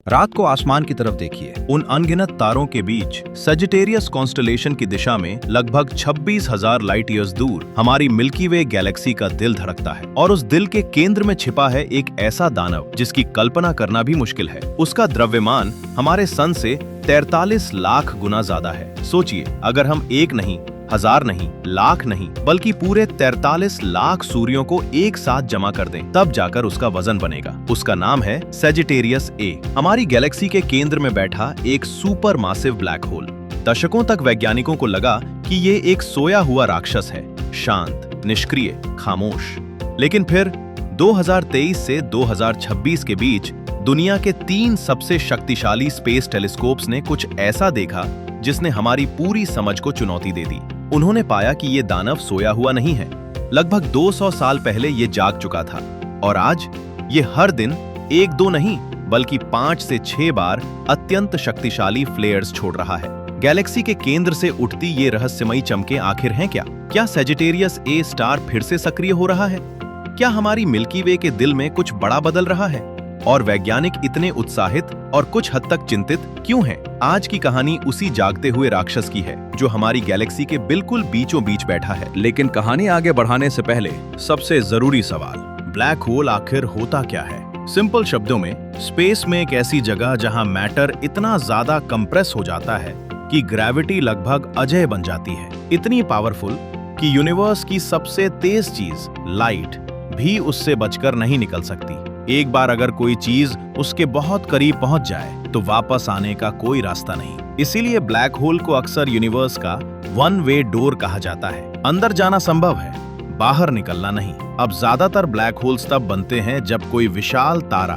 रात को आसमान की तरफ देखिए। उन अनगिनत तारों के बीच सजिटेरियस कॉन्स्टलेशन की दिशा में लगभग 26,000 लाइट ईयर्स दूर हमारी मिल्की वे गैलेक्सी का दिल धड़कता है। और उस दिल के केंद्र में छिपा है एक ऐसा दानव जिसकी कल्पना करना भी मुश्किल है। उसका द्रव्यमान हमारे सन से 43 लाख गुना ज्यादा है। सोचिए, अगर हम एक नहीं, हजार नहीं, लाख नहीं, बल्कि पूरे 43 लाख सूर्यों को एक साथ जमा कर दें, तब जाकर उसका वजन बनेगा। उसका नाम है सेजिटेरियस ए। हमारी गैलेक्सी के केंद्र में बैठा एक सुपर मासिव ब्लैक होल। दशकों तक वैज्ञानिकों को लगा कि ये एक सोया हुआ राक्षस है, शांत, निष्क्रिय, खामोश। लेकिन फिर 2023 से 2026 के बीच दुनिया के 3 सबसे शक्तिशाली स्पेस टेलीस्कोप्स ने कुछ ऐसा देखा जिसने हमारी पूरी समझ को चुनौती दे दी। उन्होंने पाया कि ये दानव सोया हुआ नहीं है। लगभग 200 साल पहले ये जाग चुका था और आज ये हर दिन 1-2 नहीं बल्कि 5 से 6 बार अत्यंत शक्तिशाली फ्लेयर्स छोड़ रहा है। गैलेक्सी के केंद्र से उठती ये रहस्यमयी चमकें आखिर हैं क्या? क्या सेजिटेरियस ए स्टार फिर से सक्रिय हो रहा है? क्या हमारी मिल्की वे के दिल में कुछ बड़ा बदल रहा है? और वैज्ञानिक इतने उत्साहित और कुछ हद तक चिंतित क्यों हैं? आज की कहानी उसी जागते हुए राक्षस की है जो हमारी गैलेक्सी के बिल्कुल बीचों बीच बैठा है। लेकिन कहानी आगे बढ़ाने से पहले सबसे जरूरी सवाल, ब्लैक होल आखिर होता क्या है? सिंपल शब्दों में, स्पेस में एक ऐसी जगह जहां मैटर इतना ज्यादा कंप्रेस हो जाता है कि ग्रेविटी लगभग अजेय बन जाती है। इतनी पावरफुल कि यूनिवर्स की सबसे तेज चीज, लाइट, भी उससे बचकर नहीं निकल सकती। एक बार अगर कोई चीज उसके बहुत करीब पहुंच जाए तो वापस आने का कोई रास्ता नहीं। इसीलिए ब्लैक होल को अक्सर यूनिवर्स का वन वे डोर कहा जाता है। अंदर जाना संभव है, बाहर निकलना नहीं। अब ज्यादातर ब्लैक होल्स तब बनते हैं जब कोई विशाल तारा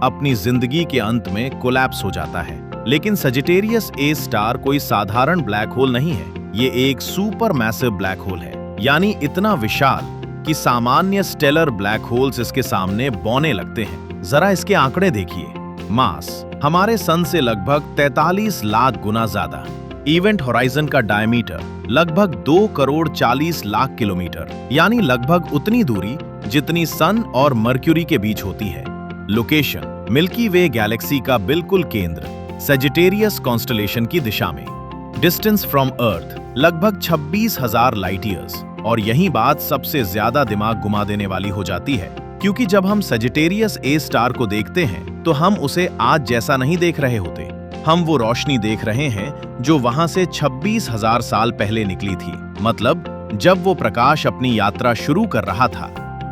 अपनी जिंदगी के अंत में कोलैप्स हो जाता है। लेकिन सजिटेरियस ए स्टार कोई साधारण ब्लैक होल नहीं है। ये एक सुपर मैसिव ब्लैक होल है, यानी इतना विशाल कि सामान्य स्टेलर ब्लैक होल्स इसके सामने बौने लगते हैं। जरा इसके आंकड़े देखिए। मास हमारे सन से लगभग 43 लाख गुना ज्यादा। इवेंट होराइजन का डायमीटर लगभग 2 करोड़ 40 लाख किलोमीटर, यानी लगभग उतनी दूरी जितनी सन और मर्क्यूरी के बीच होती है। लोकेशन मिल्की वे गैलेक्सी का बिल्कुल केंद्र, सेजिटेरियस कॉन्स्टलेशन की दिशा में। डिस्टेंस फ्रॉम अर्थ लगभग 26,000 लाइट ईयर्स। और यही बात सबसे ज्यादा दिमाग घुमा देने वाली हो जाती है, क्योंकि जब हम सेजिटेरियस ए स्टार को देखते हैं तो हम उसे आज जैसा नहीं देख रहे होते। हम वो रोशनी देख रहे हैं जो वहां से 26,000 साल पहले निकली थी। मतलब जब वो प्रकाश अपनी यात्रा शुरू कर रहा था,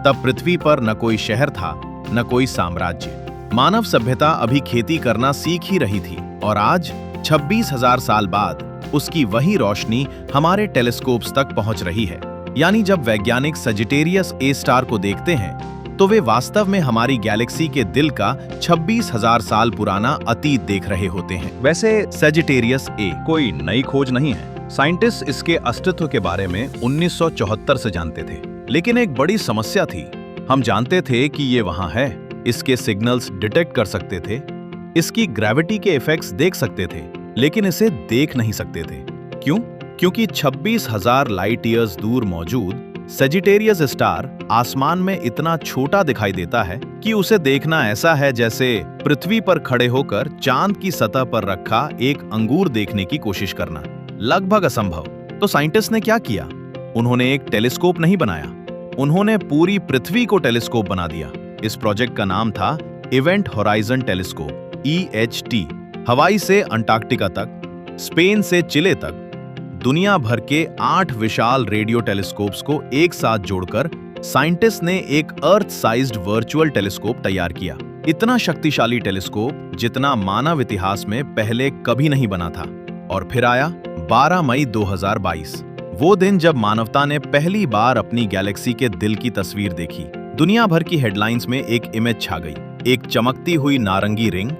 तब पृथ्वी पर न कोई शहर था, न कोई साम्राज्य। मानव सभ्यता अभी खेती करना सीख ही रही थी और आज 26,000 साल बाद उसकी वही रोशनी हमारे टेलीस्कोप्स तक पहुंच रही है। यानी जब वैज्ञानिक सजिटेरियस ए स्टार को देखते हैं तो वे वास्तव में हमारी गैलेक्सी के दिल का 26,000 साल पुराना अतीत देख रहे होते हैं। वैसे सजिटेरियस ए कोई नई खोज नहीं है। साइंटिस्ट इसके अस्तित्व के बारे में 1974 से जानते थे, लेकिन एक बड़ी समस्या थी। हम जानते थे कि ये वहां है, इसके सिग्नल्स डिटेक्ट कर सकते थे, इसकी ग्रेविटी के इफेक्ट्स देख सकते थे, लेकिन इसे देख नहीं सकते थे। क्यों? क्योंकि 26,000 लाइट ईयर्स दूर मौजूद सेजिटेरियस स्टार आसमान में इतना छोटा दिखाई देता है कि उसे देखना ऐसा है जैसे पृथ्वी पर खड़े होकर चांद की सतह पर रखा एक अंगूर देखने की कोशिश करना। लगभग असंभव। तो साइंटिस्ट ने क्या किया? उन्होंने एक टेलीस्कोप नहीं बनाया, उन्होंने पूरी पृथ्वी को टेलीस्कोप बना दिया। इस प्रोजेक्ट का नाम था इवेंट होराइजन टेलीस्कोप, EHT। हवाई से अंटार्कटिका तक, स्पेन से चिले तक, दुनिया भर के 8 विशाल रेडियो टेलीस्कोप्स को एक साथ जोड़कर साइंटिस्ट ने एक अर्थ साइज्ड वर्चुअल टेलीस्कोप तैयार किया। इतना शक्तिशाली टेलीस्कोप जितना मानव इतिहास में पहले कभी नहीं बना था। और फिर आया 12 मई 2022, वो दिन जब मानवता ने पहली बार अपनी गैलेक्सी के दिल की तस्वीर देखी। दुनिया भर की हेडलाइंस में एक इमेज छा गई, एक चमकती हुई नारंगी रिंग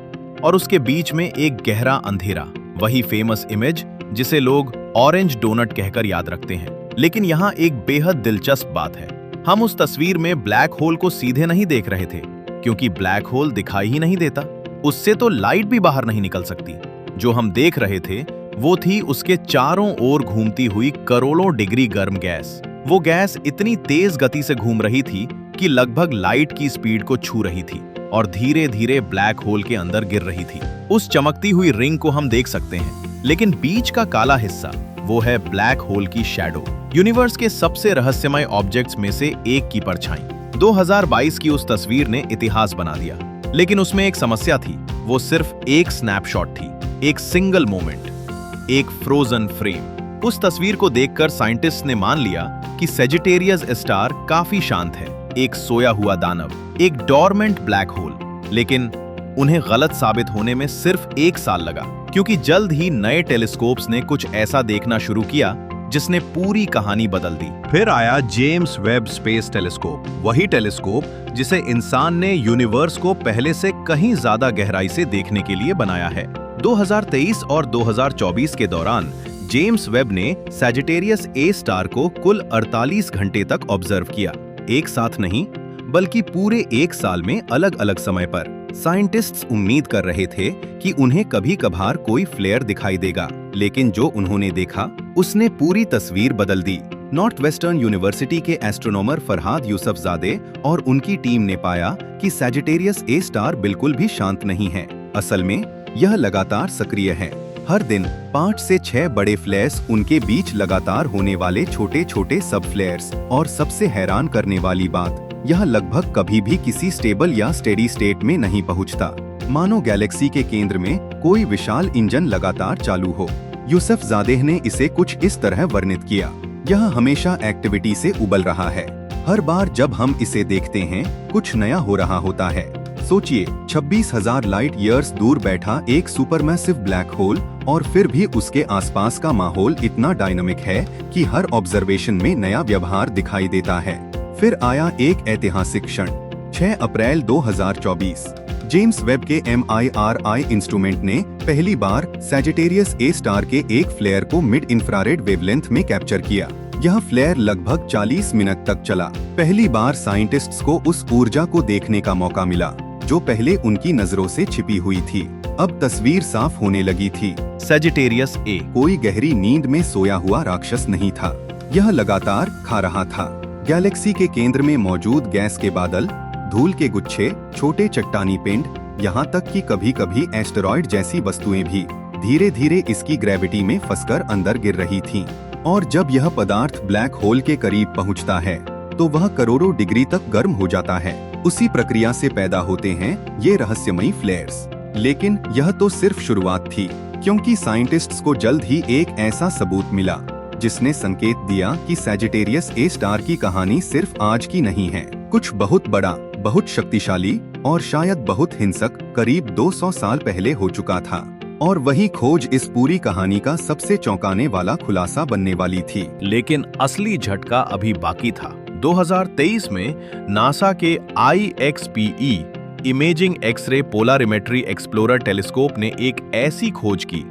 और उसके बीच में एक गहरा अंधेरा। वही फेमस इमेज जिसे लोग ऑरेंज डोनट कहकर याद रखते हैं। लेकिन यहाँ एक बेहद दिलचस्प बात है। हम उस तस्वीर में ब्लैक होल को सीधे नहीं देख रहे थे, क्योंकि ब्लैक होल दिखाई ही नहीं देता। उससे तो लाइट भी बाहर नहीं निकल सकती। जो हम देख रहे थे वो थी उसके चारों ओर घूमती हुई करोड़ों डिग्री गर्म गैस। वो गैस इतनी तेज गति से घूम रही थी कि लगभग लाइट की स्पीड को छू रही थी। और धीरे धीरे ब्लैक होल के अंदर गिर रही थी। उस चमकती हुई रिंग को हम देख सकते हैं, लेकिन बीच का काला हिस्सा वो है ब्लैक होल की शैडो, यूनिवर्स के सबसे रहस्यमय ऑब्जेक्ट्स में से एक की परछाई। 2022 की उस तस्वीर ने इतिहास बना दिया, लेकिन उसमें एक समस्या थी। वो सिर्फ एक स्नैपशॉट थी, एक सिंगल मोमेंट, एक फ्रोजन फ्रेम। उस तस्वीर को देखकर साइंटिस्ट ने मान लिया कि सजिटेरियस स्टार काफी शांत है, एक सोया हुआ दानव, एक डोरमेंट ब्लैक होल। लेकिन उन्हें गलत साबित होने में सिर्फ 1 साल लगा, क्योंकि जल्द ही नए टेलीस्कोप्स ने कुछ ऐसा देखना शुरू किया जिसने पूरी कहानी बदल दी। फिर आया जेम्स वेब स्पेस टेलीस्कोप, वही टेलीस्कोप जिसे इंसान ने यूनिवर्स को पहले से कहीं ज्यादा गहराई से देखने के लिए बनाया है। 2023 और 2024 के दौरान जेम्स वेब ने सजिटेरियस ए स्टार को कुल 48 घंटे तक ऑब्जर्व किया, एक साथ नहीं बल्कि पूरे 1 साल में अलग अलग समय पर। साइंटिस्ट्स उम्मीद कर रहे थे कि उन्हें कभी कभार कोई फ्लेयर दिखाई देगा, लेकिन जो उन्होंने देखा उसने पूरी तस्वीर बदल दी। नॉर्थ वेस्टर्न यूनिवर्सिटी के एस्ट्रोनॉमर फरहाद यूसुफजादे और उनकी टीम ने पाया कि सजिटेरियस ए स्टार बिल्कुल भी शांत नहीं है। असल में यह लगातार सक्रिय है। हर दिन 5 से 6 बड़े फ्लेयर्स, उनके बीच लगातार होने वाले छोटे छोटे सब फ्लेयर्स, और सबसे हैरान करने वाली बात, यह लगभग कभी भी किसी स्टेबल या स्टेडी स्टेट में नहीं पहुंचता, मानो गैलेक्सी के केंद्र में कोई विशाल इंजन लगातार चालू हो। यूसुफजादेह ने इसे कुछ इस तरह वर्णित किया, यह हमेशा एक्टिविटी से उबल रहा है। हर बार जब हम इसे देखते हैं कुछ नया हो रहा होता है। सोचिए, 26,000 लाइट ईयर्स दूर बैठा एक सुपरमैसिव ब्लैक होल, और फिर भी उसके आसपास का माहौल इतना डायनामिक है कि हर ऑब्जर्वेशन में नया व्यवहार दिखाई देता है। फिर आया एक ऐतिहासिक क्षण, 6 अप्रैल 2024। जेम्स वेब के MIRI इंस्ट्रूमेंट ने पहली बार सजिटेरियस ए स्टार के एक फ्लेयर को मिड इंफ्रारेड वेवलेंथ में कैप्चर किया। यह फ्लेयर लगभग 40 मिनट तक चला। पहली बार साइंटिस्ट्स को उस ऊर्जा को देखने का मौका मिला जो पहले उनकी नजरों से छिपी हुई थी। अब तस्वीर साफ होने लगी थी। सजिटेरियस ए कोई गहरी नींद में सोया हुआ राक्षस नहीं था, यह लगातार खा रहा था। गैलेक्सी के केंद्र में मौजूद गैस के बादल, धूल के गुच्छे, छोटे चट्टानी पिंड, यहाँ तक कि कभी-कभी एस्टेरॉयड जैसी वस्तुएं भी धीरे धीरे इसकी ग्रेविटी में फंसकर अंदर गिर रही थीं। और जब यह पदार्थ ब्लैक होल के करीब पहुंचता है तो वह करोड़ों डिग्री तक गर्म हो जाता है। उसी प्रक्रिया से पैदा होते हैं ये रहस्यमयी फ्लेयर्स। लेकिन यह तो सिर्फ शुरुआत थी, क्योंकि साइंटिस्ट्स को जल्द ही एक ऐसा सबूत मिला जिसने संकेत दिया कि सजिटेरियस ए स्टार की कहानी सिर्फ आज की नहीं है। कुछ बहुत बड़ा, बहुत शक्तिशाली और शायद बहुत हिंसक करीब 200 साल पहले हो चुका था। और वही खोज इस पूरी कहानी का सबसे चौंकाने वाला खुलासा बनने वाली थी। लेकिन असली झटका अभी बाकी था। 2023 में नासा के IXPE imaging x-ray polarimetry explorer telescope ने एक ऐसी खोज की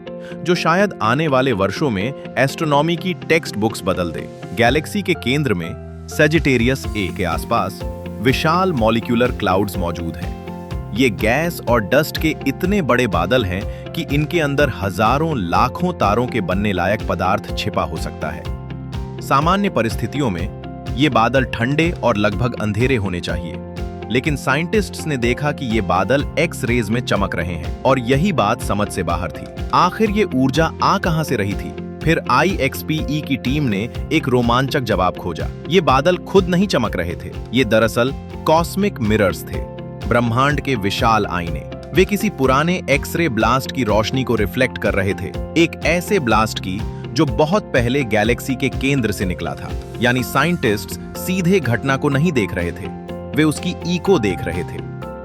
जो शायद आने वाले वर्षों में एस्ट्रोनॉमी की टेक्स्ट बुक्स बदल दे। गैलेक्सी के केंद्र में सजिटेरियस ए के आसपास विशाल मॉलिक्यूलर क्लाउड्स मौजूद हैं। ये गैस और डस्ट के इतने बड़े बादल हैं कि इनके अंदर हजारों लाखों तारों के बनने लायक पदार्थ छिपा हो सकता है। सामान्य परिस्थितियों में ये बादल ठंडे और लगभग अंधेरे होने चाहिए, लेकिन साइंटिस्ट्स ने देखा कि ये बादल एक्स रेज में चमक रहे हैं, और यही बात समझ से बाहर थी। आखिर ये ऊर्जा आ कहां से रही थी? फिर IXPE की टीम ने एक रोमांचक जवाब खोजा। ये बादल खुद नहीं चमक रहे थे, ये दरअसल कॉस्मिक मिरर्स थे, ब्रह्मांड के विशाल आईने। वे किसी पुराने एक्सरे ब्लास्ट की रोशनी को रिफ्लेक्ट कर रहे थे, एक ऐसे ब्लास्ट की जो बहुत पहले गैलेक्सी के केंद्र से निकला था। यानी साइंटिस्ट्स सीधे घटना को नहीं देख रहे थे, वे उसकी इको देख रहे थे।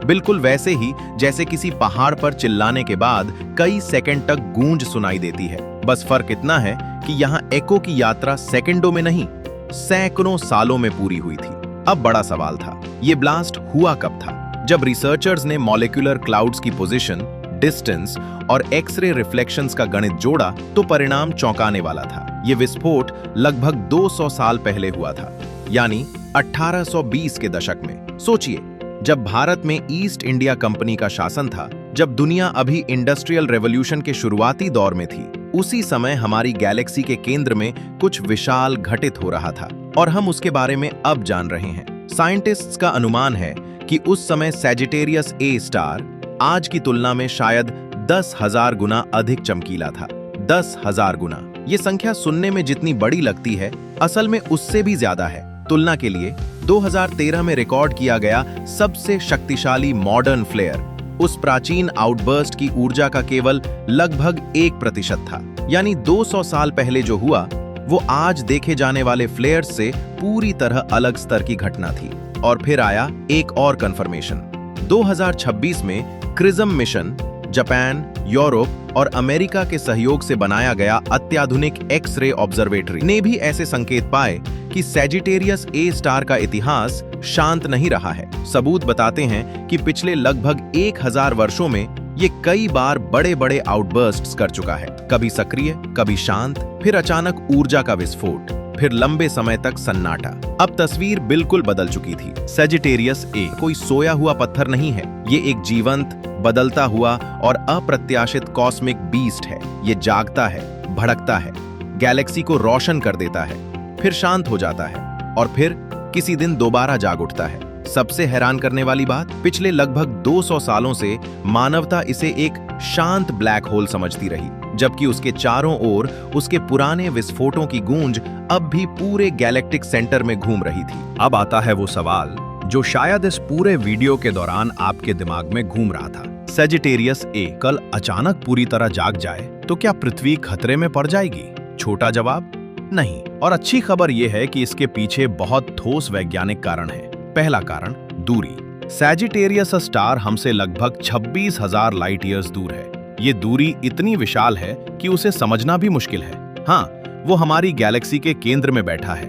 बिल्कुल वैसे ही जैसे किसी पहाड़ पर चिल्लाने के बाद कई सेकंड तक गूंज सुनाई देती है। बस फर्क इतना है कि यहाँ एको की यात्रा सेकंडों में नहीं, सैकड़ों सालों में पूरी हुई थी। अब बड़ा सवाल था, ये ब्लास्ट हुआ कब था? जब रिसर्चर्स ने मॉलिक्यूलर क्लाउड्स की पोजीशन, डिस्टेंस और एक्सरे रिफ्लेक्शंस का गणित जोड़ा तो परिणाम चौंकाने वाला था। ये विस्फोट लगभग 200 साल पहले हुआ था, यानी 1820 के दशक में। सोचिए, जब भारत में ईस्ट इंडिया कंपनी का शासन था, जब दुनिया अभी इंडस्ट्रियल रेवोल्यूशन के शुरुआती दौर में थी, उसी समय हमारी गैलेक्सी के केंद्र में कुछ विशाल घटित हो रहा था, और हम उसके बारे में अब जान रहे हैं। साइंटिस्ट्स का अनुमान है कि उस समय सैजिटेरियस ए स्टार आज की तुलना में शायद 10,000 गुना अधिक चमकीला था। 10,000 गुना। ये संख्या सुनने में जितनी बड़ी लगती है, असल में उससे भी ज्यादा है। तुलना के लिए 2013 में रिकॉर्ड किया गया सबसे शक्तिशाली मॉडर्न फ्लेयर उस प्राचीन आउटबर्स्ट की ऊर्जा का केवल लगभग 1% था। यानी 200 साल पहले जो हुआ वो आज देखे जाने वाले फ्लेयर्स से पूरी तरह अलग स्तर की घटना थी। और फिर आया एक और कंफर्मेशन। 2026 में क्रिज्म मिशन जापान, यूरोप और अमेरिका के सहयोग से बनाया गया अत्याधुनिक एक्स-रे ऑब्जर्वेटरी ने भी ऐसे संकेत पाए कि सैजिटेरियस ए स्टार का इतिहास शांत नहीं रहा है। सबूत बताते हैं कि पिछले लगभग 1000 वर्षों में ये कई बार बड़े-बड़े आउटबर्स्ट्स कर चुका है। कभी सक्रिय, कभी शांत, फिर अचानक ऊर्जा का विस्फोट, फिर लंबे समय तक सन्नाटा। अब तस्वीर बिल्कुल बदल चुकी थी। सैजिटेरियस ए कोई सोया हुआ पत्थर नहीं है। ये एक जीवंत, बदलता हुआ और अप्रत्याशित कॉस्मिक बीस्ट है। ये जागता है, भड़कता है, गैलेक्सी को रोशन कर देता है, फिर शांत हो जाता है और फिर किसी दिन दोबारा जाग उठता है। सबसे हैरान करने वाली बात, पिछले लगभग 200 सालों से मानवता इसे एक शांत ब्लैक होल समझती रही, जबकि उसके चारों ओर उसके पुराने विस्फोटों की गूंज अब भी पूरे गैलेक्टिक सेंटर में घूम रही थी। अब आता है वो सवाल जो शायद इस पूरे वीडियो के दौरान आपके दिमाग में घूम रहा था। सैजिटेरियस ए कल अचानक पूरी तरह जाग जाए तो क्या पृथ्वी खतरे में पड़ जाएगी? छोटा जवाब, नहीं। और अच्छी खबर यह है कि इसके पीछे बहुत ठोस वैज्ञानिक कारण है। पहला कारण, दूरी। सैजिटेरियस स्टार हमसे लगभग 26,000 लाइट ईयर्स दूर है। ये दूरी इतनी विशाल है कि उसे समझना भी मुश्किल है। हाँ, वो हमारी गैलेक्सी के केंद्र में बैठा है।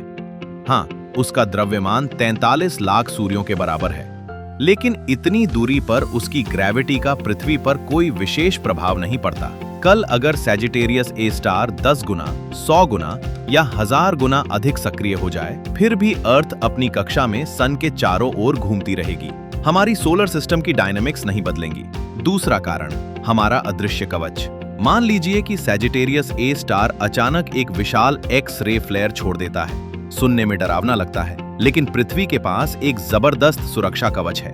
हाँ, उसका द्रव्यमान 43 लाख सूर्यों के बराबर है। लेकिन इतनी दूरी पर उसकी ग्रेविटी का पृथ्वी पर कोई विशेष प्रभाव नहीं पड़ता। कल अगर सैजिटेरियस ए स्टार 10 गुना, 100 गुना या 1000 गुना अधिक सक्रिय हो जाए, फिर भी अर्थ अपनी कक्षा में सन के चारों ओर घूमती रहेगी। हमारी सोलर सिस्टम की डायनेमिक्स नहीं बदलेंगी। दूसरा कारण, हमारा अदृश्य कवच। मान लीजिए कि सैजिटेरियस ए स्टार अचानक एक विशाल एक्स रे फ्लेयर छोड़ देता है। सुनने में डरावना लगता है, लेकिन पृथ्वी के पास एक जबरदस्त सुरक्षा कवच है,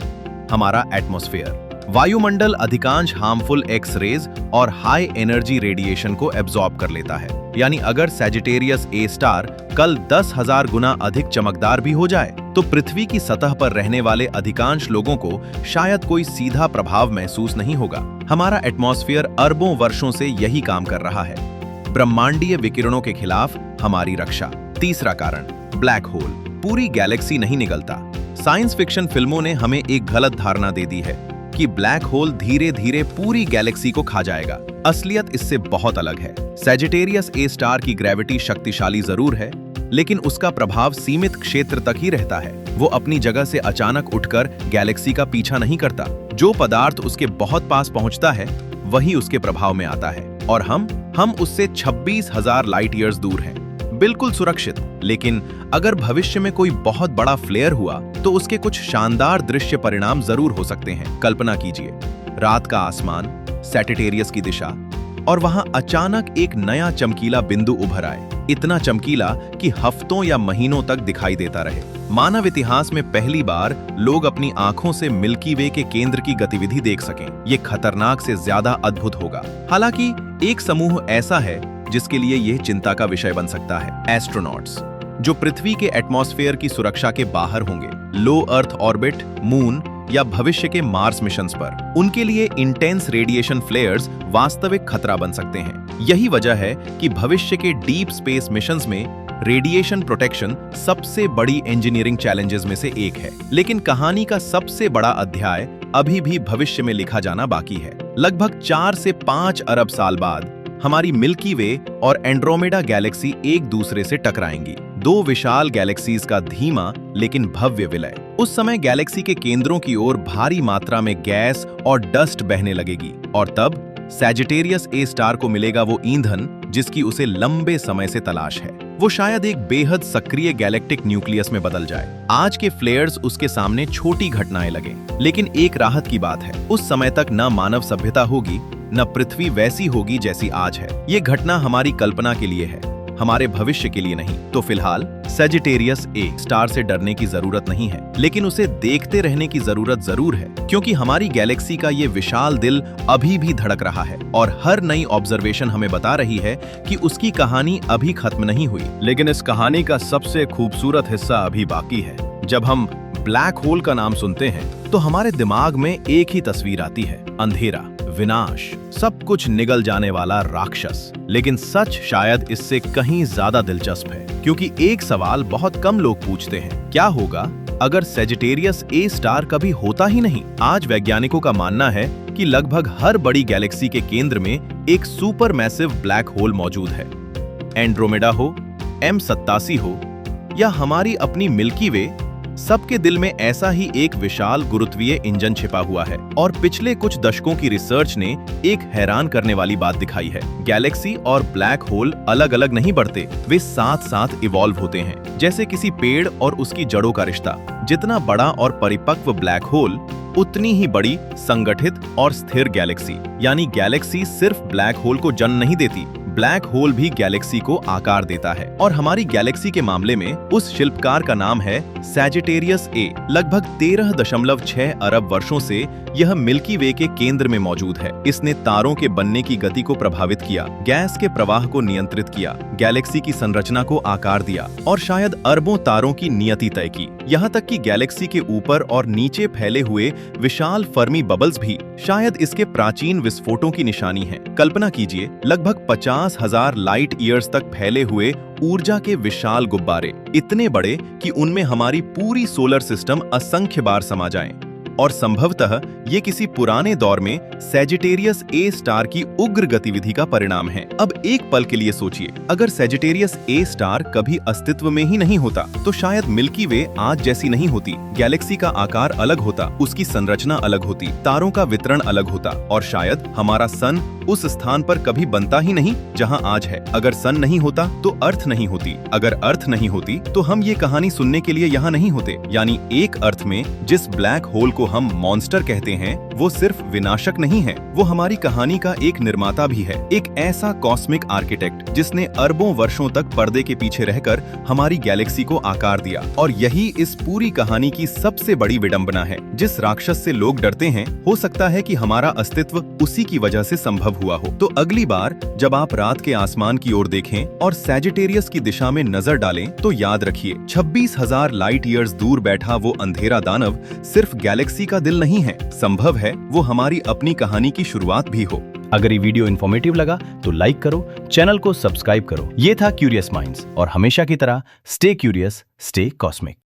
हमारा एटमॉस्फेयर। वायुमंडल अधिकांश हार्मफुल एक्स रेज और हाई एनर्जी रेडिएशन को एब्जॉर्ब कर लेता है। यानी अगर सैजिटेरियस ए स्टार कल 10,000 गुना अधिक चमकदार भी हो जाए, तो पृथ्वी की सतह पर रहने वाले अधिकांश लोगों को शायद कोई सीधा प्रभाव महसूस नहीं होगा। हमारा एटमॉस्फेयर अरबों वर्षों से यही काम कर रहा है, ब्रह्मांडीय विकिरणों के खिलाफ हमारी रक्षा। तीसरा कारण, ब्लैक होल। पूरी गैलेक्सी नहीं निकलता। साइंस फिक्शन फिल्मों ने हमें एक गलत धारणा दे दी है कि ब्लैक होल धीरे धीरे पूरी गैलेक्सी को खा जाएगा। असलियत इससे बहुत अलग है। सैजिटेरियस ए स्टार की ग्रेविटी शक्तिशाली जरूर है, लेकिन उसका प्रभाव सीमित क्षेत्र तक ही रहता है। वो अपनी जगह से अचानक उठकर गैलेक्सी का पीछा नहीं करता। जो पदार्थ उसके बहुत पास पहुंचता है, वही उसके प्रभाव में आता है। और हम उससे 26,000 लाइट ईयर्स दूर हैं। बिल्कुल सुरक्षित। लेकिन अगर भविष्य में कोई बहुत बड़ा फ्लेयर हुआ, तो उसके कुछ शानदार दृश्य परिणाम जरूर हो सकते हैं। कल्पना कीजिए, रात का आसमान, सैजिटेरियस की दिशा, और वहां अचानक एक नया चमकीला बिंदु उभर आए। इतना चमकीला कि हफ्तों या महीनों तक दिखाई देता रहे। मानव इतिहास में पहली बार लोग अपनी आंखों से मिल्की वे के केंद्र की गतिविधि देख सकें। ये खतरनाक से ज्यादा अद्भुत होगा। हालांकि एक समूह ऐसा है जिसके लिए यह चिंता का विषय बन सकता है, एस्ट्रोनॉट्स, जो पृथ्वी के एटमॉस्फेयर की सुरक्षा के बाहर होंगे, लो अर्थ ऑर्बिट, मून या भविष्य के मार्स मिशंस पर। उनके लिए इंटेंस रेडिएशन फ्लेयर्स वास्तविक खतरा बन सकते हैं। यही वजह है कि भविष्य के डीप स्पेस मिशंस में रेडिएशन प्रोटेक्शन सबसे बड़ी इंजीनियरिंग चैलेंजेस में से एक है। लेकिन कहानी का सबसे बड़ा अध्याय अभी भी भविष्य में लिखा जाना बाकी है। लगभग 4 से 5 अरब साल बाद हमारी मिल्की वे और एंड्रोमेडा गैलेक्सी एक दूसरे से टकराएंगी। दो विशाल गैलेक्सीज का धीमा लेकिन भव्य विलय। उस समय गैलेक्सी के केंद्रों की ओर भारी मात्रा में गैस और डस्ट बहने लगेगी, और तब सैजिटेरियस ए स्टार को मिलेगा वो ईंधन जिसकी उसे लंबे समय से तलाश है। वो शायद एक बेहद सक्रिय गैलेक्टिक न्यूक्लियस में बदल जाए। आज के फ्लेयर्स उसके सामने छोटी घटनाएं लगे, लेकिन एक राहत की बात है, उस समय तक न मानव सभ्यता होगी, न पृथ्वी वैसी होगी जैसी आज है। ये घटना हमारी कल्पना के लिए है, हमारे भविष्य के लिए नहीं। तो फिलहाल सेजिटेरियस ए स्टार से डरने की जरूरत नहीं है, लेकिन उसे देखते रहने की जरूरत जरूर है, क्योंकि हमारी गैलेक्सी का ये विशाल दिल अभी भी धड़क रहा है और हर नई ऑब्जर्वेशन हमें बता रही है कि उसकी कहानी अभी खत्म नहीं हुई। लेकिन इस कहानी का सबसे खूबसूरत हिस्सा अभी बाकी है। जब हम ब्लैक होल का नाम सुनते हैं तो हमारे दिमाग में एक ही तस्वीर आती है, अंधेरा, विनाश, सब कुछ निगल जाने वाला राक्षस। लेकिन सच शायद इससे कहीं ज्यादा दिलचस्प है, क्योंकि एक सवाल बहुत कम लोग पूछते हैं, क्या होगा अगर सेजिटेरियस ए स्टार कभी होता ही नहीं? आज वैज्ञानिकों का मानना है कि लगभग हर बड़ी गैलेक्सी के केंद्र में एक सुपर मैसिव ब्लैक होल मौजूद है। एंड्रोमेडा हो, M87 हो या हमारी अपनी मिल्की वे, सबके दिल में ऐसा ही एक विशाल गुरुत्वीय इंजन छिपा हुआ है। और पिछले कुछ दशकों की रिसर्च ने एक हैरान करने वाली बात दिखाई है, गैलेक्सी और ब्लैक होल अलग अलग नहीं बढ़ते, वे साथ साथ इवॉल्व होते हैं, जैसे किसी पेड़ और उसकी जड़ों का रिश्ता। जितना बड़ा और परिपक्व ब्लैक होल, उतनी ही बड़ी, संगठित और स्थिर गैलेक्सी। यानी गैलेक्सी सिर्फ ब्लैक होल को जन्म नहीं देती, ब्लैक होल भी गैलेक्सी को आकार देता है। और हमारी गैलेक्सी के मामले में उस शिल्पकार का नाम है सैजिटेरियस ए। लगभग 13.6 अरब वर्षों से यह मिल्की वे के केंद्र में मौजूद है। इसने तारों के बनने की गति को प्रभावित किया, गैस के प्रवाह को नियंत्रित किया, गैलेक्सी की संरचना को आकार दिया और शायद अरबों तारों की नियति तय की। यहाँ तक कि गैलेक्सी के ऊपर और नीचे फैले हुए विशाल फर्मी बबल्स भी शायद इसके प्राचीन विस्फोटों की निशानी हैं। कल्पना कीजिए, लगभग 50,000 लाइट ईयर्स तक फैले हुए ऊर्जा के विशाल गुब्बारे, इतने बड़े कि उनमें हमारी पूरी सोलर सिस्टम असंख्य बार समा जाए। और संभवतः ये किसी पुराने दौर में सैजिटेरियस ए स्टार की उग्र गतिविधि का परिणाम है। अब एक पल के लिए सोचिए, अगर सैजिटेरियस ए स्टार कभी अस्तित्व में ही नहीं होता तो शायद मिल्की वे आज जैसी नहीं होती। गैलेक्सी का आकार अलग होता, उसकी संरचना अलग होती, तारों का वितरण अलग होता और शायद हमारा सन उस स्थान पर कभी बनता ही नहीं जहां आज है। अगर सन नहीं होता तो अर्थ नहीं होती, अगर अर्थ नहीं होती तो हम ये कहानी सुनने के लिए यहाँ नहीं होते। यानी एक अर्थ में जिस ब्लैक होल को हम मॉन्स्टर कहते हैं, वो सिर्फ विनाशक नहीं है, वो हमारी कहानी का एक निर्माता भी है, एक ऐसा कॉस्मिक आर्किटेक्ट जिसने अरबों वर्षों तक पर्दे के पीछे रहकर हमारी गैलेक्सी को आकार दिया। और यही इस पूरी कहानी की सबसे बड़ी विडंबना है। जिस राक्षस से लोग डरते हैं, हो सकता है कि हमारा अस्तित्व उसी की वजह से संभव हुआ हो। तो अगली बार जब आप रात के आसमान की ओर देखें और सैजिटेरियस की दिशा में नजर डालें, तो याद रखिए, 26,000 लाइट ईयर्स दूर बैठा वो अंधेरा दानव सिर्फ गैलेक्सी का दिल नहीं है, संभव है वो हमारी अपनी कहानी की शुरुआत भी हो। अगर ये वीडियो इन्फॉर्मेटिव लगा तो लाइक करो, चैनल को सब्सक्राइब करो। ये था क्यूरियस माइंड्स, और हमेशा की तरह स्टे क्यूरियस, स्टे कॉस्मिक।